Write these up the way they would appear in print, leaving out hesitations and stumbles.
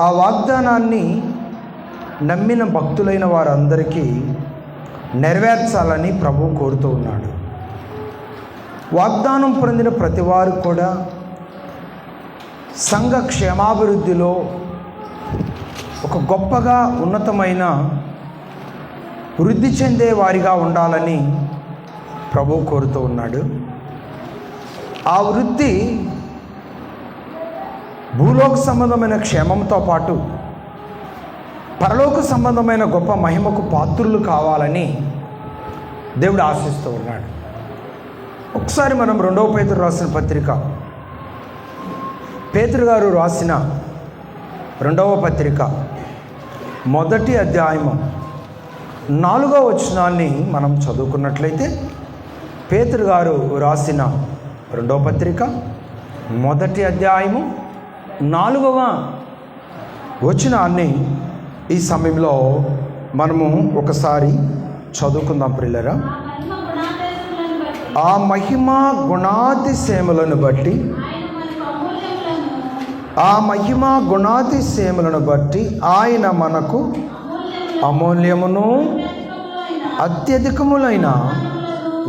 ఆ వాగ్దానాన్ని నమ్మిన భక్తులైన వారందరికీ నెరవేర్చాలని ప్రభువు కోరుతూ ఉన్నాడు. వాగ్దానం పొందిన ప్రతి వారు కూడా సంఘ క్షేమాభివృద్ధిలో ఒక గొప్పగా ఉన్నతమైన వృద్ధి చెందే వారిగా ఉండాలని ప్రభువు కోరుతూ ఉన్నాడు. ఆ వృద్ధి భూలోక సంబంధమైన క్షేమంతో పాటు పరలోక సంబంధమైన గొప్ప మహిమకు పాత్రులు కావాలని దేవుడు ఆశిస్తూ ఉన్నాడు. ఒకసారి మనం 2వ పేతురు రాసిన పత్రిక, పేతురు గారు రాసిన 2వ పత్రిక 1వ అధ్యాయము 4వ వచనాన్ని మనం చదువుకున్నట్లయితే, పేతురు గారు రాసిన 2వ పత్రిక 1వ అధ్యాయము 4వ వచనాన్ని ఈ సమయంలో మనము ఒకసారి చదువుకుందాం ప్రియులారా. ఆ మహిమ గుణాతిశయములను బట్టి, ఆ మహిమ గుణాతిశయములను బట్టి ఆయన మనకు అమూల్యమును అత్యధికములైన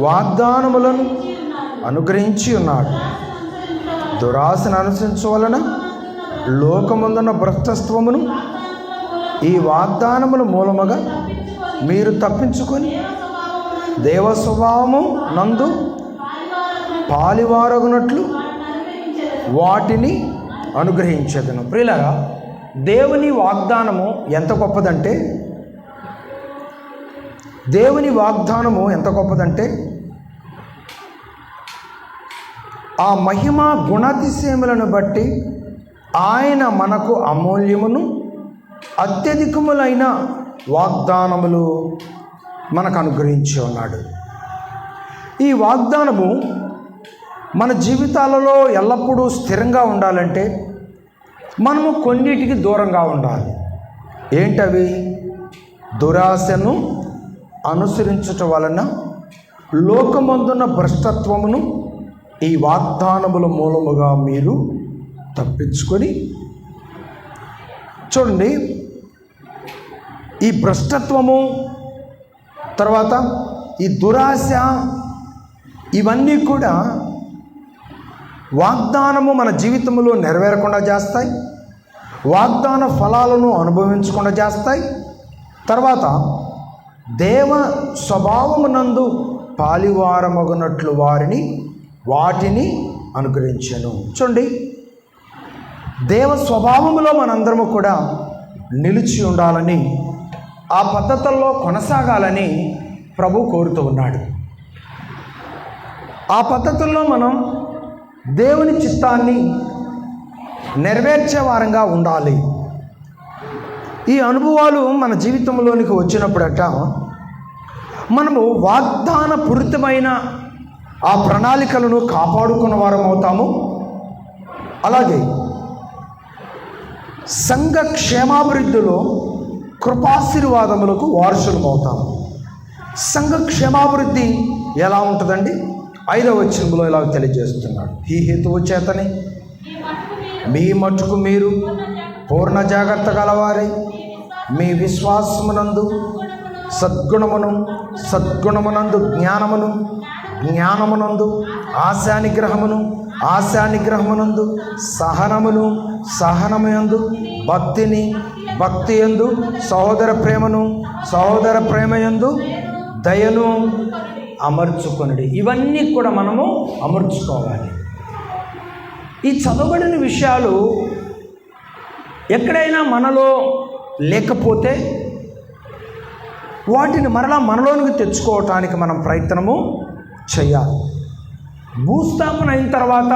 వాగ్దానములను అనుగ్రహించి ఉన్నాడు. దురాశను అనుసరించవలన లోకమందున భ్రష్టత్వమును ఈ వాగ్దానముల మూలముగా మీరు తప్పించుకొని దేవ స్వభావము నందు పాలివారగునట్లు వాటిని అనుగ్రహించదును. ప్రియులారా, దేవుని వాగ్దానము ఎంత గొప్పదంటే, దేవుని వాగ్దానము ఎంత గొప్పదంటే, ఆ మహిమ గుణాతిశయములను బట్టి ఆయన మనకు అమూల్యమును అత్యధికములైన వాగ్దానములు మనకు అనుగ్రహించి ఉన్నాడు. ఈ వాగ్దానము మన జీవితాలలో ఎల్లప్పుడూ స్థిరంగా ఉండాలంటే మనము కొన్నిటికి దూరంగా ఉండాలి. ఏంటవి? దురాశను అనుసరించటం వలన లోకమందున్న భ్రష్టత్వమును ఈ వాగ్దానముల మూలముగా మీరు తప్పించుకొని, చూడండి, ఈ భ్రష్టత్వము, తర్వాత ఈ దురాశ, ఇవన్నీ కూడా వాగ్దానము మన జీవితంలో నెరవేరకుండా చేస్తాయి, వాగ్దాన ఫలాలను అనుభవించకుండా చేస్తాయి. తర్వాత దేవ స్వభావమునందు పాలివారమగునట్లు వాటిని అనుగ్రహించను. చూడండి, దేవ స్వభావములో మనందరము కూడా నిలిచి ఉండాలని, ఆ పద్ధతుల్లో కొనసాగాలని ప్రభు కోరుతూ ఉన్నాడు. ఆ పద్ధతుల్లో మనం దేవుని చిత్తాన్ని నెరవేర్చే వారంగా ఉండాలి. ఈ అనుభవాలు మన జీవితంలోనికి వచ్చినప్పుడట మనము వాగ్దాన పూరితమైన ఆ ప్రణాళికలను కాపాడుకున్న వారం అవుతాము. అలాగే సంఘ క్షేమాభివృద్ధిలో కృపాశీర్వాదములకు వారసులం అవుతాము. సంఘ క్షేమాభివృద్ధి ఎలా ఉంటుందండి? 5వ వచనంలో ఇలా తెలియజేస్తున్నాడు. ఈ హేతువు చేతనే మీ మట్టుకు మీరు పూర్ణ జాగ్రత్త గలవారై మీ విశ్వాసమునందు సద్గుణమునందు జ్ఞానమునందు ఆశానిగ్రహమునందు సహనముయందు భక్తియందు సహోదర ప్రేమయందు దయను అమర్చుకొనుడి. ఇవన్నీ కూడా మనము అమర్చుకోవాలి. ఈ చదవబడిన విషయాలు ఎక్కడైనా మనలో లేకపోతే వాటిని మరలా మనలోనికి తెచ్చుకోవటానికి మనం ప్రయత్నము చేయాలి. భూస్థాపన అయిన తర్వాత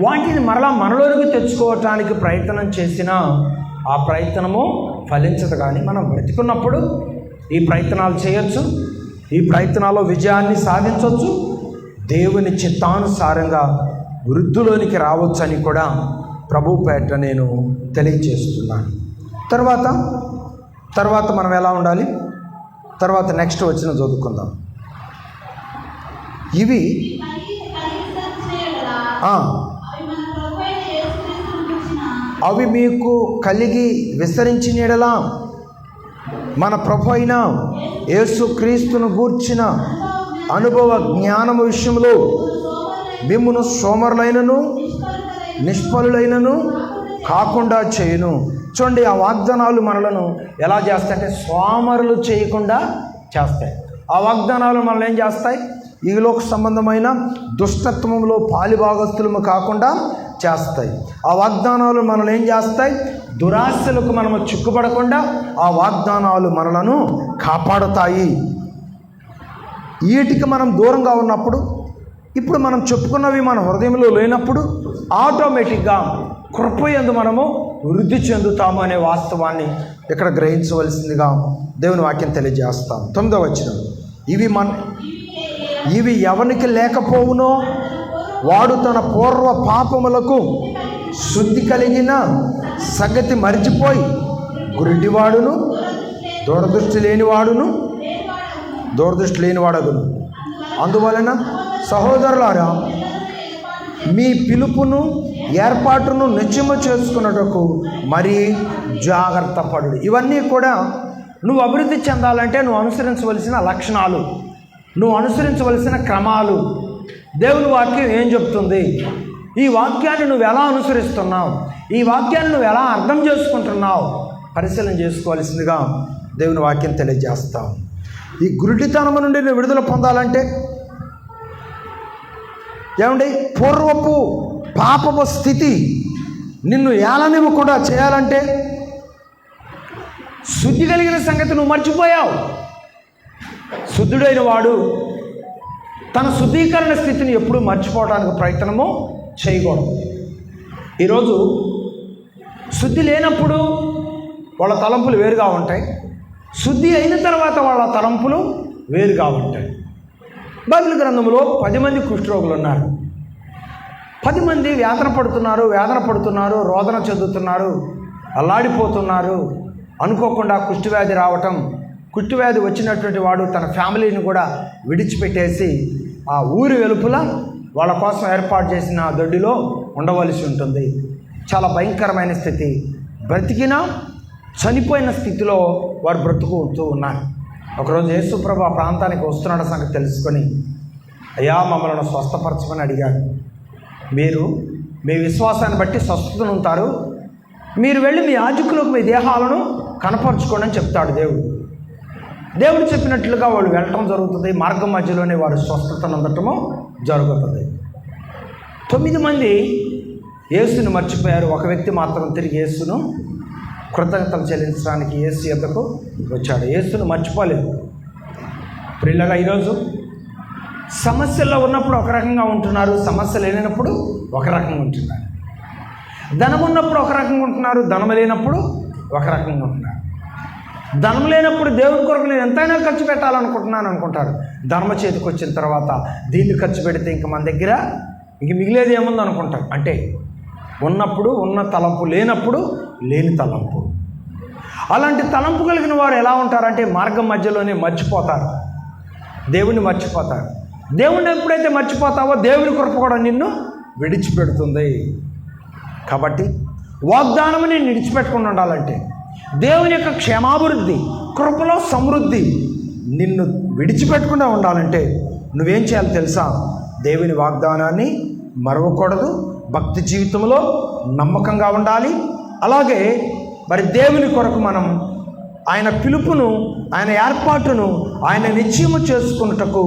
వాటిని మరలా మనలోనికి తెచ్చుకోవటానికి ప్రయత్నం చేసినా ఆ ప్రయత్నము ఫలించదు. కానీ మనం బ్రతికున్నప్పుడు ఈ ప్రయత్నాలు చేయొచ్చు, ఈ ప్రయత్నాల్లో విజయాన్ని సాధించవచ్చు, దేవుని చిత్తానుసారంగా వృద్ధిలోనికి రావచ్చని కూడా ప్రభు పేట నేను తెలియజేస్తున్నాను. తర్వాత మనం ఎలా ఉండాలి? తర్వాత నెక్స్ట్ వచ్చిన చదువుకుందాం. ఇవి అవి మీకు కలిగి విస్తరించిన యెడల మన ప్రభు అయిన యేసుక్రీస్తును గూర్చిన అనుభవ జ్ఞానము విషయంలో మిమ్మును సోమరులైనను నిష్ఫలులైనను కాకుండా చేయును. చూడండి, ఆ వాగ్దానాలు మనలను ఎలా చేస్తాయంటే సోమరులు చేయకుండా చేస్తాయి. ఆ వాగ్దానాలు మనల్ని ఏం చేస్తాయి? ఈ లోక సంబంధమైన దుష్టత్వంలో పాలిభాగస్తులము కాకుండా చేస్తాయి. ఆ వాగ్దానాలు మనల్ని ఏం చేస్తాయి? దురాశలకు మనము చిక్కుపడకుండా ఆ వాగ్దానాలు మనలను కాపాడుతాయి. వీటికి మనం దూరంగా ఉన్నప్పుడు, ఇప్పుడు మనం చెప్పుకున్నవి మన హృదయంలో లేనప్పుడు ఆటోమేటిక్గా కృపయందు మనము వృద్ధి చెందుతాము అనే వాస్తవాన్ని ఇక్కడ గ్రహించవలసిందిగా దేవుని వాక్యం తెలియజేస్తాం. 9వ వచనం, ఇవి ఎవనికి లేకపోవునో వాడు తన పూర్వ పాపములకు శుద్ధి కలిగిన సంగతి మరిచిపోయి గురుడివాడును దూరదృష్టి లేనివాడగును. అందువలన సహోదరులారా, మీ పిలుపును ఏర్పాటును నిశ్చయము చేసుకున్నటకు మరీ జాగ్రత్త పడు. ఇవన్నీ కూడా నువ్వు అభివృద్ధి చెందాలంటే నువ్వు అనుసరించవలసిన లక్షణాలు, నువ్వు అనుసరించవలసిన క్రమాలు. దేవుని వాక్యం ఏం చెప్తుంది? ఈ వాక్యాన్ని నువ్వు ఎలా అనుసరిస్తున్నావు? ఈ వాక్యాన్ని నువ్వు ఎలా అర్థం చేసుకుంటున్నావు? పరిశీలన చేసుకోవాల్సిందిగా దేవుని వాక్యం తెలియజేస్తాం. ఈ గురుడితనము నుండి నువ్వు విడుదల పొందాలంటే ఏమండి, పూర్వపు పాపపు స్థితి నిన్ను ఏలనివ్వకుండా చేయాలంటే శుద్ధి కలిగిన సంగతి నువ్వు మర్చిపోయావు. శుద్ధుడైన వాడు తన శుద్ధీకరణ స్థితిని ఎప్పుడూ మర్చిపోవడానికి ప్రయత్నము చేయకూడదు. ఈరోజు శుద్ధి లేనప్పుడు వాళ్ళ తలంపులు వేరుగా ఉంటాయి, శుద్ధి అయిన తర్వాత వాళ్ళ తలంపులు వేరుగా ఉంటాయి. బైబిల్ గ్రంథంలో 10 మంది కుష్ఠరోగులు ఉన్నారు. 10 మంది వేదన పడుతున్నారు, రోదన చెందుతున్నారు, అల్లాడిపోతున్నారు. అనుకోకుండా కుష్ఠవ్యాధి రావటం, కుష్ఠవ్యాధి వచ్చినటువంటి వాడు తన ఫ్యామిలీని కూడా విడిచిపెట్టేసి ఆ ఊరి వెలుపల వాళ్ళ కోసం ఏర్పాటు చేసిన దొడ్డిలో ఉండవలసి ఉంటుంది. చాలా భయంకరమైన స్థితి. బ్రతికినా చనిపోయిన స్థితిలో వారు బ్రతుకుతూ ఉన్నారు. ఒకరోజు యేసుప్రభు ఆ ప్రాంతానికి వస్తున్నాడు సంగతి తెలుసుకొని, అయ్యా మమ్మల్ని స్వస్థపరచమని అడిగాడు. మీరు మీ విశ్వాసాన్ని బట్టి స్వస్థతను ఉంటారు, మీరు వెళ్ళి మీ యాజకులకు మీ దేహాలను కనపరుచుకోండి అని చెప్తాడు దేవుడు. దేవుడు చెప్పినట్లుగా వాళ్ళు వెళ్ళటం జరుగుతుంది. మార్గం మధ్యలోనే వారు స్వస్థతను అందటము జరుగుతుంది. 9 మంది యేసుని మర్చిపోయారు. ఒక వ్యక్తి మాత్రం తిరిగి యేసును కృతజ్ఞతలు చెల్లించడానికి యేసు యొద్దకు వచ్చాడు. యేసును మర్చిపోలేదు. ప్రియులగా, ఈరోజు సమస్యల్లో ఉన్నప్పుడు ఒక రకంగా ఉంటున్నారు, సమస్య లేనప్పుడు ఒక రకంగా ఉంటున్నారు. ధనం ఉన్నప్పుడు ఒక రకంగా ఉంటున్నారు, ధనం లేనప్పుడు ఒక రకంగా ఉంటున్నారు. ధనం లేనప్పుడు దేవుని కొరకు నేను ఎంతైనా ఖర్చు పెట్టాలనుకుంటున్నాను అనుకుంటారు. ధర్మ చేతికి వచ్చిన తర్వాత దీన్ని ఖర్చు పెడితే ఇంక మన దగ్గర ఇంక మిగిలేది ఏముంది అనుకుంటారు. అంటే ఉన్నప్పుడు ఉన్న తలంపు, లేనప్పుడు లేని తలంపు. అలాంటి తలంపు కలిగిన వారు ఎలా ఉంటారంటే మార్గం మధ్యలోనే మర్చిపోతారు, దేవుణ్ణి మర్చిపోతారు. దేవుణ్ణి ఎప్పుడైతే మర్చిపోతావో దేవుని కృప కూడా నిన్ను విడిచిపెడుతుంది. కాబట్టి వాగ్దానము నేను విడిచిపెట్టకుండా ఉండాలంటే, దేవుని యొక్క క్షేమాభివృద్ధి, కృపలో సమృద్ధి నిన్ను విడిచిపెట్టకుండా ఉండాలంటే నువ్వేం చేయాలి తెలుసా? దేవుని వాగ్దానాన్ని మరవకూడదు, భక్తి జీవితంలో నమ్మకంగా ఉండాలి. అలాగే మరి దేవుని కొరకు మనం ఆయన పిలుపును, ఆయన ఏర్పాటును ఆయన నిశ్చయము చేసుకున్నటకు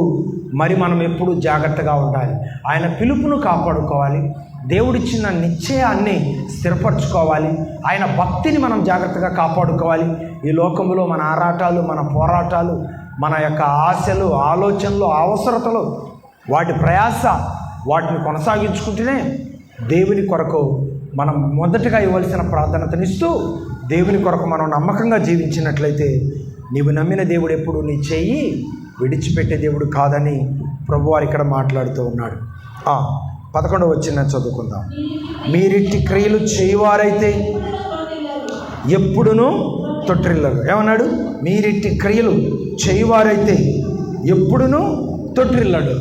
మరి మనం ఎప్పుడూ జాగ్రత్తగా ఉండాలి. ఆయన పిలుపును కాపాడుకోవాలి, దేవుడిచ్చిన నిశ్చయాన్ని స్థిరపరచుకోవాలి, ఆయన భక్తిని మనం జాగ్రత్తగా కాపాడుకోవాలి. ఈ లోకంలో మన ఆరాటాలు, మన పోరాటాలు, మన యొక్క ఆశలు, ఆలోచనలు, అవసరతలు, వాటి ప్రయాస, వాటిని కొనసాగించుకుంటూనే దేవుని కొరకు మనం మొదటగా ఇవ్వాల్సిన ప్రాధాన్యతనిస్తూ దేవుని కొరకు మనం నమ్మకంగా జీవించినట్లయితే నీవు నమ్మిన దేవుడు ఎప్పుడు నీ చెయ్యి విడిచిపెట్టే దేవుడు కాదని ప్రభువారు ఇక్కడ మాట్లాడుతూ ఉన్నాడు. 11వ వచనం చదువుకుందాం. మీరిట్టి క్రియలు చేయవారైతే ఎప్పుడునూ తొట్టిల్లరు. ఏమన్నాడు? మీరిట్టి క్రియలు చేయవారైతే ఎప్పుడునూ తొట్టిల్లడు.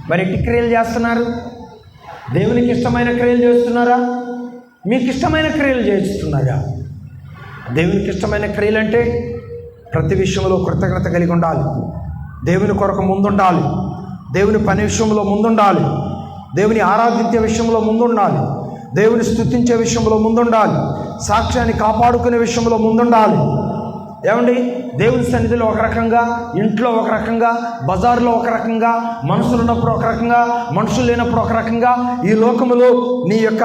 మరి ఎట్టి క్రియలు చేస్తున్నారు? దేవునికి ఇష్టమైన క్రియలు చేస్తున్నారా? మీకు ఇష్టమైన క్రియలు చేస్తున్నారా? దేవునికి ఇష్టమైన క్రియలు అంటే ప్రతి విషయంలో కృతజ్ఞత కలిగి ఉండాలి, దేవుని కొరకు ముందుండాలి, దేవుని పని విషయంలో ముందుండాలి, దేవుని ఆరాధించే విషయంలో ముందుండాలి, దేవుని స్తుతించే విషయంలో ముందుండాలి, సాక్ష్యాన్ని కాపాడుకునే విషయంలో ముందుండాలి. ఏమండి, దేవుని సన్నిధిలో ఒక రకంగా, ఇంట్లో ఒక రకంగా, బజారులో ఒక రకంగా, మనుషులు ఉన్నప్పుడు ఒక రకంగా, మనుషులు లేనప్పుడు ఒక రకంగా, ఈ లోకములో నీ యొక్క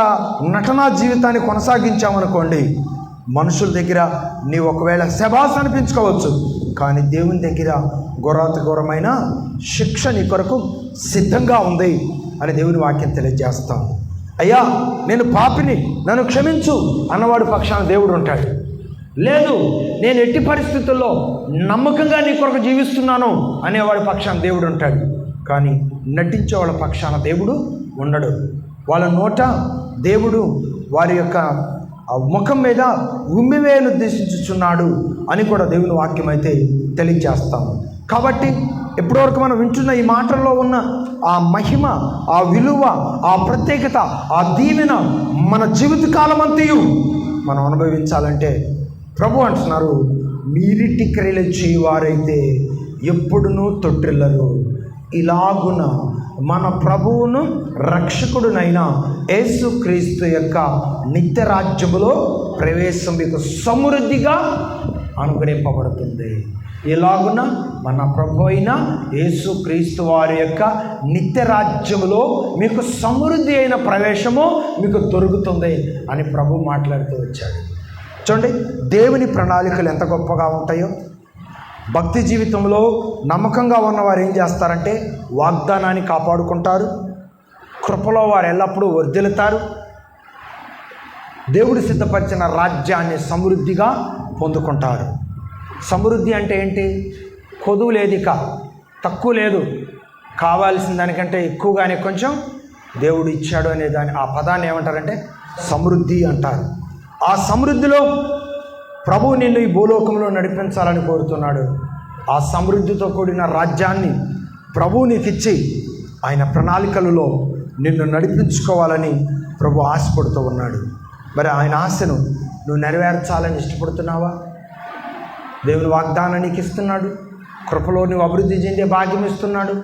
నటనా జీవితాన్ని కొనసాగించామనుకోండి, మనుషుల దగ్గర నీ ఒకవేళ శబాస్ అనిపించుకోవచ్చు, కానీ దేవుని దగ్గర ఘోరాతిఘోరమైన శిక్ష నీ కొరకు సిద్ధంగా ఉంది అని దేవుని వాక్యం తెలియజేస్తాం. అయ్యా నేను పాపిని, నన్ను క్షమించు అన్నవాడు పక్షాన దేవుడు ఉంటాడు. లేదు, నేను ఎట్టి పరిస్థితుల్లో నమ్మకంగా నీ కొరకు జీవిస్తున్నాను అనేవాడి పక్షాన దేవుడు ఉంటాడు. కానీ నటించే వాళ్ళ పక్షాన దేవుడు ఉండడు. వాళ్ళ నోట దేవుడు వారి యొక్క ముఖం మీద ఉమ్మివేయను ఉద్దేశించుచున్నాడు అని కూడా దేవుని వాక్యం అయితే తెలియజేస్తాము. కాబట్టి ఇప్పటివరకు మనం వింటున్న ఈ మాటల్లో ఉన్న ఆ మహిమ, ఆ విలువ, ఆ ప్రత్యేకత, ఆ దీవెన మన జీవితకాలం అంతయు మనం అనుభవించాలంటే ప్రభు అంటున్నారు, మీరిటి క్రియలు చేయవారైతే ఎప్పుడునూ తొట్టిల్లరు. ఇలాగున మన ప్రభువును రక్షకుడునైన యేసుక్రీస్తు యొక్క నిత్య రాజ్యములో ప్రవేశం మీకు సమృద్ధిగా అనుగ్రహింపబడుతుంది. ఇలాగున మన ప్రభు అయిన యేసుక్రీస్తు వారి యొక్క నిత్య రాజ్యములో మీకు సమృద్ధి అయిన ప్రవేశము మీకు దొరుకుతుంది అని ప్రభు మాట్లాడుతూ వచ్చాడు. చూడండి, దేవుని ప్రణాళికలు ఎంత గొప్పగా ఉంటాయో. భక్తి జీవితంలో నమ్మకంగా ఉన్నవారు ఏం చేస్తారంటే వాగ్దానాన్ని కాపాడుకుంటారు, కృపలో వారు ఎల్లప్పుడూ వర్ధిల్లుతారు, దేవుడు సిద్ధపరిచిన రాజ్యాన్ని సమృద్ధిగా పొందుకుంటారు. సమృద్ధి అంటే ఏంటి? కొదువు లేదు, ఇక తక్కువ లేదు, కావాల్సిన దానికంటే ఎక్కువగానే కొంచెం దేవుడు ఇచ్చాడు అనే ఆ పదాన్ని ఏమంటారంటే సమృద్ధి అంటారు. ఆ సమృద్ధిలో ప్రభువు నిన్ను ఈ భూలోకంలో నడిపించాలని కోరుతున్నాడు. ఆ సమృద్ధితో కూడిన రాజ్యాన్ని ప్రభువు నీకు ఇచ్చి ఆయన ప్రణాళికలలో నిన్ను నడిపించుకోవాలని ప్రభు ఆశపడుతూ ఉన్నాడు. మరి ఆయన ఆశను నువ్వు నెరవేర్చాలని ఇష్టపడుతున్నావా? దేవుని వాగ్దానం నీకు ఇస్తున్నాడు, కృపలో నువ్వు అభివృద్ధి చెందే భాగ్యం ఇస్తున్నాడు,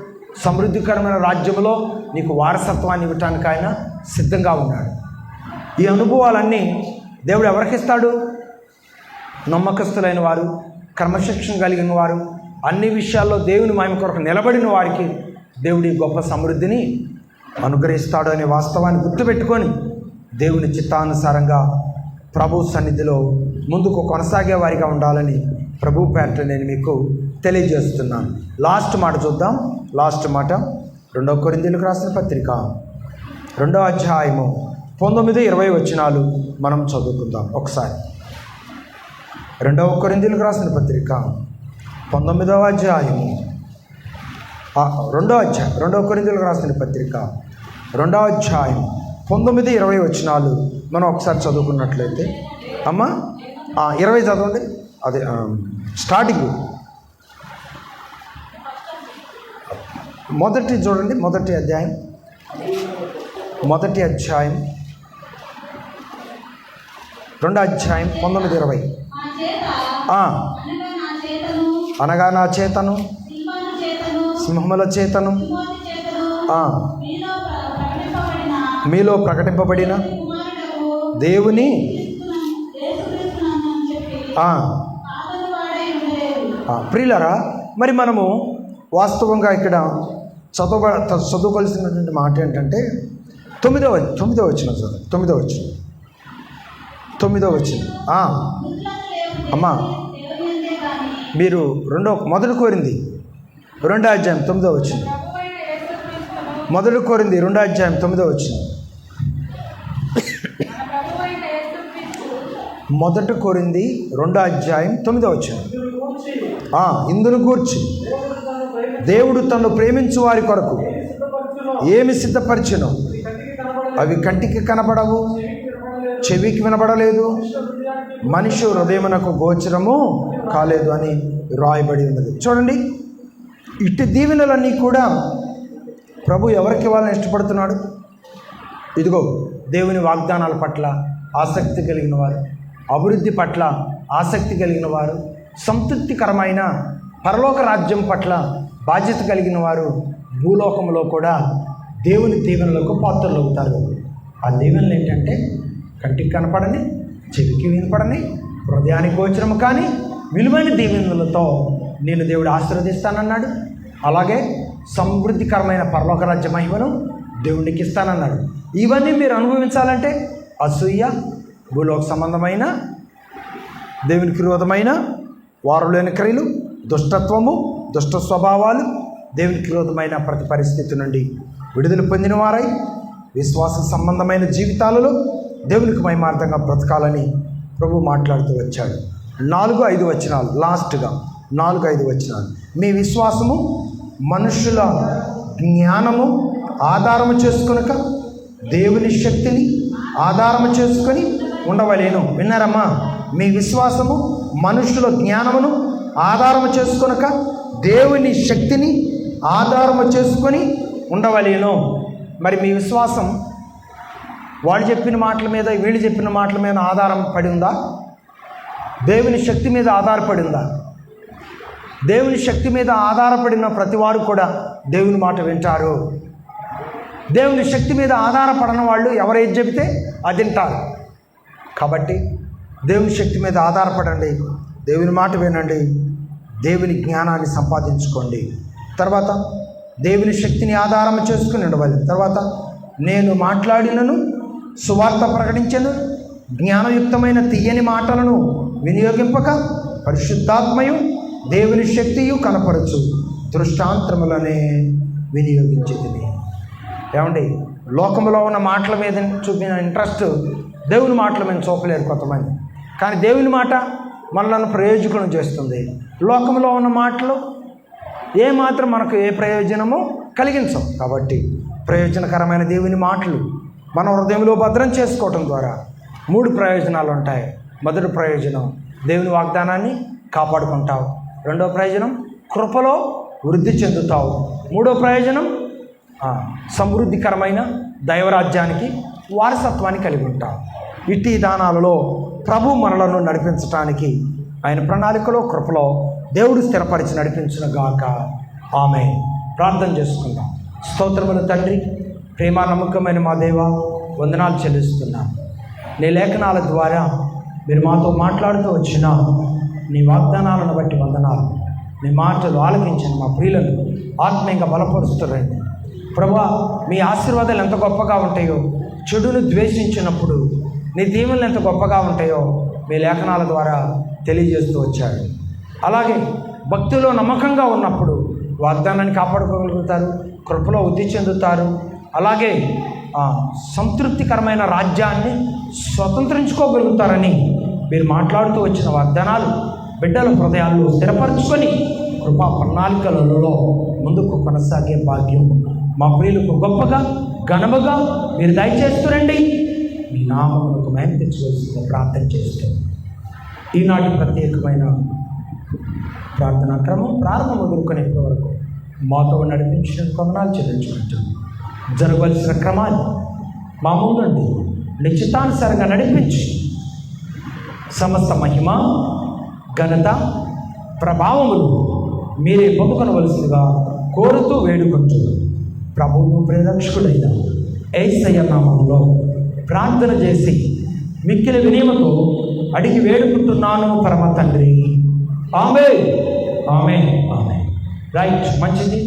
సమృద్ధికరమైన రాజ్యంలో నీకు వారసత్వాన్ని ఇవ్వటానికి ఆయన సిద్ధంగా ఉన్నాడు. ఈ అనుభవాలన్నీ దేవుడు ఎవరికి ఇస్తాడు? నమ్మకస్తులైన వారు, క్రమశిక్షణ కలిగిన వారు, అన్ని విషయాల్లో దేవుని మహిమ కొరకు నిలబడిన వారికి దేవుడి గొప్ప సమృద్ధిని అనుగ్రహిస్తాడు అనే వాస్తవాన్ని గుర్తుపెట్టుకొని దేవుని చిత్తానుసారంగా ప్రభు సన్నిధిలో ముందుకు కొనసాగే వారిగా ఉండాలని ప్రభు పేరిట నేను మీకు తెలియజేస్తున్నాను. లాస్ట్ మాట చూద్దాం. లాస్ట్ మాట 2 కొరింథీయులకు రాసిన పత్రిక 2వ అధ్యాయము 19-20 వచనాలు మనం చదువుకుందాం ఒకసారి. 2 కొరింథీయులకు రాసిన పత్రిక 19వ అధ్యాయము 2 కొరింథీయులకు రాసిన పత్రిక 2వ అధ్యాయం 19-20 వచనాలు మనం ఒకసారి చదువుకున్నట్లయితే, అమ్మా 20 చదవండి. అదే స్టార్టింగ్ మొదటి చూడండి, మొదటి అధ్యాయం 2వ అధ్యాయం 19-20. అనగా నా చేతను సింహముల చేతను మీలో ప్రకటింపబడిన దేవుని ప్రియులరా, మరి మనము వాస్తవంగా ఇక్కడ చదువుకోవాల్సినటువంటి మాట ఏంటంటే 9వ వచనం చదువు. 9వ వచనం అమ్మా, మీరు మొదటి కోరింది 2వ అధ్యాయం 9వ వచనం. మొదటి కోరింది 2వ అధ్యాయం 9వ వచనం. మొదటి కోరింది 2వ అధ్యాయం 9వ వచనం. ఇందును గూర్చి దేవుడు తను ప్రేమించు వారి కొరకు ఏమి సిద్ధపరిచెనో అవి కంటికి కనపడవు, చెవికి వినబడలేదు, మనిషి హృదయమునకు గోచరము కాలేదు అని రాయబడి ఉన్నది. చూడండి, ఇట్టి దీవెనలన్నీ కూడా ప్రభు ఎవరికి ఇవ్వాలని ఇష్టపడుతున్నాడు? ఇదిగో దేవుని వాగ్దానాల పట్ల ఆసక్తి కలిగిన వారు, అభివృద్ధి పట్ల ఆసక్తి కలిగిన వారు, సంతృప్తికరమైన పరలోక రాజ్యం పట్ల బాధ్యత కలిగిన వారు భూలోకంలో కూడా దేవుని దీవెనలకు పాత్రలు అవుతారు. ఆ దీవెనలు ఏంటంటే కంటికి కనపడని, చెవికి వినపడని, హృదయానికి గోచరము కానీ విలువైన దీవెనలతో నేను దేవుడు ఆశీర్వదిస్తానన్నాడు. అలాగే సమృద్ధికరమైన పరలోక రాజ్య మహిమను దేవునికి ఇస్తానన్నాడు. ఇవన్నీ మీరు అనుభవించాలంటే అసూయ, భూలోక సంబంధమైన దేవునికి విరోధమైన వారులేని క్రియలు, దుష్టత్వము, దుష్ట స్వభావాలు, దేవునికి విరోధమైన ప్రతి పరిస్థితి నుండి విడుదల పొందిన వారై విశ్వాస సంబంధమైన జీవితాలలో దేవునికి మహిమార్థంగా బ్రతకాలని ప్రభు మాట్లాడుతూ వచ్చాడు. 4-5 వచనాలు, లాస్ట్గా 4-5 వచనాలు. మీ విశ్వాసము మనుషుల జ్ఞానము ఆధారము చేసుకొనక దేవుని శక్తిని ఆధారము చేసుకొని ఉండవలేను. విన్నారమ్మా? మీ విశ్వాసము మనుషుల జ్ఞానమును ఆధారము చేసుకొనక దేవుని శక్తిని ఆధారము చేసుకొని ఉండవలేను. మరి మీ విశ్వాసం వాళ్ళు చెప్పిన మాటల మీద, వీళ్ళు చెప్పిన మాటల మీద ఆధారం పడి ఉందా? దేవుని శక్తి మీద ఆధారపడి ఉందా? దేవుని శక్తి మీద ఆధారపడిన ప్రతి వారు కూడా దేవుని మాట వింటారు. దేవుని శక్తి మీద ఆధారపడిన వాళ్ళు ఎవరేది చెబితే అది వింటారు. కాబట్టి దేవుని శక్తి మీద ఆధారపడండి, దేవుని మాట వినండి, దేవుని జ్ఞానాన్ని సంపాదించుకోండి. తర్వాత దేవుని శక్తిని ఆధారం చేసుకుని ఉండవాలి. తర్వాత నేను మాట్లాడినను, సువార్త ప్రకటించను, జ్ఞానయుక్తమైన తీయని మాటలను వినియోగింపక పరిశుద్ధాత్మయు దేవుని శక్తియు కనపరచు దృష్టాంతములనే వినియోగించేది. ఏమండి, లోకంలో ఉన్న మాటల మీద చూపిన ఇంట్రెస్ట్ దేవుని మాటల మీద చూపలేరు కొంతమంది. కానీ దేవుని మాట మనలను ప్రయోజకులను చేస్తుంది. లోకంలో ఉన్న మాటలు ఏమాత్రం మనకు ఏ ప్రయోజనమో కలిగించవు. కాబట్టి ప్రయోజనకరమైన దేవుని మాటలు మన హృదయంలో భద్రం చేసుకోవటం ద్వారా 3 ప్రయోజనాలు ఉంటాయి. మొదటి ప్రయోజనం, దేవుని వాగ్దానాన్ని కాపాడుకుంటావు. రెండో ప్రయోజనం, కృపలో వృద్ధి చెందుతావు. మూడో ప్రయోజనం, సమృద్ధికరమైన దైవరాజ్యానికి వారసత్వాన్ని కలిగి ఉంటావు. ఇట్టి దానాలలో ప్రభు మనలను నడిపించటానికి ఆయన ప్రణాళికలో, కృపలో దేవుడు స్థిరపరిచి నడిపించిన గాక. ఆమె ప్రార్థన చేసుకుందాం. స్తోత్రములు తండ్రి, ప్రేమ నమ్మకమైన మా దేవ, వందనాలు చెల్లిస్తున్నాను. నీ లేఖనాల ద్వారా మీరు మాతో మాట్లాడుతూ వచ్చిన నీ వాగ్దానాలను బట్టి వందనాలు. నీ మాటలు ఆలకించిన మా ప్రియులను ఆత్మీయంగా బలపరుస్తురండి ప్రభా. మీ ఆశీర్వాదాలు ఎంత గొప్పగా ఉంటాయో, చెడును ద్వేషించినప్పుడు నీ దీవెనలు ఎంత గొప్పగా ఉంటాయో మీ లేఖనాల ద్వారా తెలియజేస్తూ వచ్చాడు. అలాగే భక్తిలో నమ్మకంగా ఉన్నప్పుడు వాగ్దానాన్ని కాపాడుకోగలుగుతారు, కృపలో వృద్ధి చెందుతారు. అలాగే సంతృప్తికరమైన రాజ్యాన్ని స్వతంత్రించుకోగలుగుతారని మీరు మాట్లాడుతూ వచ్చిన వాగ్దానాలు బిడ్డల హృదయాల్లో స్థిరపరచుకొని కృపా ప్రణాళికలలో ముందుకు కొనసాగే భాగ్యం మా ప్రియులకు గొప్పగా ఘనముగా మీరు దయచేస్తురండి. మీ నామమునకు మహిమ తెచ్చుకోవాల్సిందిగా ప్రార్థన చేస్తూ ఈనాటి ప్రత్యేకమైన ప్రార్థనా క్రమం ప్రారంభం ఎదుర్కొనేప్పటి వరకు మాతో నడిపించిన కొందనాలు చెల్లించుకుంటాం. జరగవలసిన క్రమాన్ని మా ముందుండి నిశ్చితానుసారంగా నడిపించి సమస్త మహిమ, ఘనత, ప్రభావములు మీరే పొందుకొనవలసిందిగా కోరుతూ వేడుకుంటూ ప్రభువు ప్రేరక్షకుడైన యేసయ్య నామములో ప్రార్థన చేసి మిక్కిలి వినయముతో అడిగి వేడుకుంటున్నాను పరమ తండ్రి. ఆమేన్, ఆమేన్, ఆమేన్. రైట్, మంచిది.